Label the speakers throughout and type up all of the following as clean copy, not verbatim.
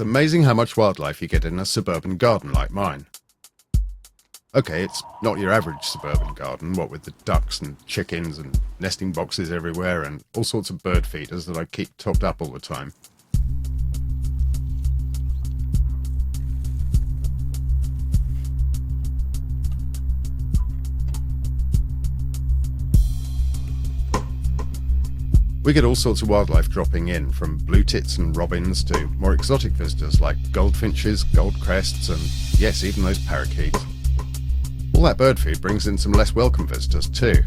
Speaker 1: It's amazing how much wildlife you get in a suburban garden like mine. Okay, it's not your average suburban garden, what with the ducks and chickens and nesting boxes everywhere and all sorts of bird feeders that I keep topped up all the time. We get all sorts of wildlife dropping in, from blue tits and robins to more exotic visitors like goldfinches, goldcrests, and yes, even those parakeets. All that bird food brings in some less welcome visitors too.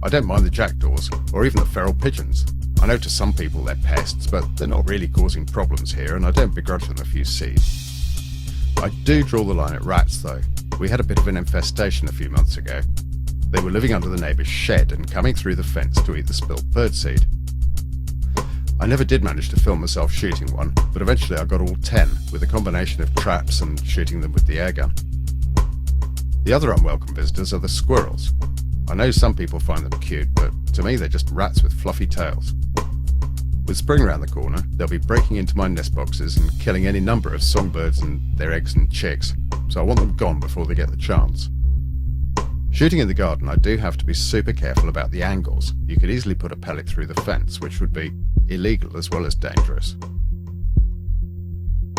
Speaker 1: I don't mind the jackdaws, or even the feral pigeons. I know to some people they're pests, but they're not really causing problems here, and I don't begrudge them a few seeds. I do draw the line at rats though. We had a bit of an infestation a few months ago. They were living under the neighbour's shed and coming through the fence to eat the spilt birdseed. I never did manage to film myself shooting one, but eventually I got all 10 with a combination of traps and shooting them with the airgun. The other unwelcome visitors are the squirrels. I know some people find them cute, but to me they're just rats with fluffy tails. With spring around the corner, they'll be breaking into my nest boxes and killing any number of songbirds and their eggs and chicks, so I want them gone before they get the chance. Shooting in the garden, I do have to be super careful about the angles. You could easily put a pellet through the fence, which would be illegal as well as dangerous.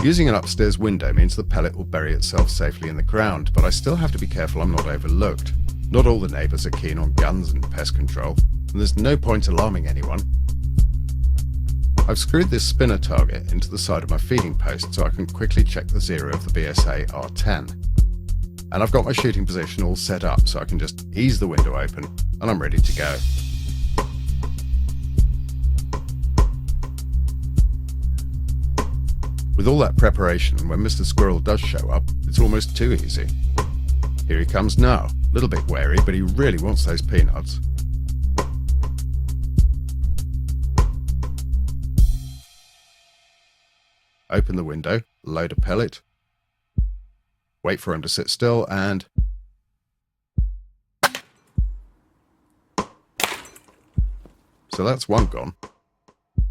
Speaker 1: Using an upstairs window means the pellet will bury itself safely in the ground, but I still have to be careful I'm not overlooked. Not all the neighbours are keen on guns and pest control, and there's no point alarming anyone. I've screwed this spinner target into the side of my feeding post so I can quickly check the zero of the BSA R10. And I've got my shooting position all set up so I can just ease the window open and I'm ready to go. With all that preparation, when Mr. Squirrel does show up, it's almost too easy. Here he comes now, a little bit wary, but he really wants those peanuts. Open the window, load a pellet, wait for him to sit still, and so that's one gone,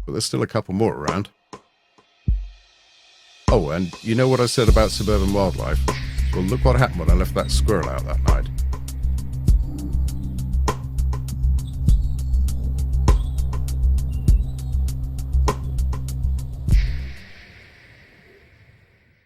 Speaker 1: but there's still a couple more around. Oh, and you know what I said about suburban wildlife? Well, look what happened when I left that squirrel out that night.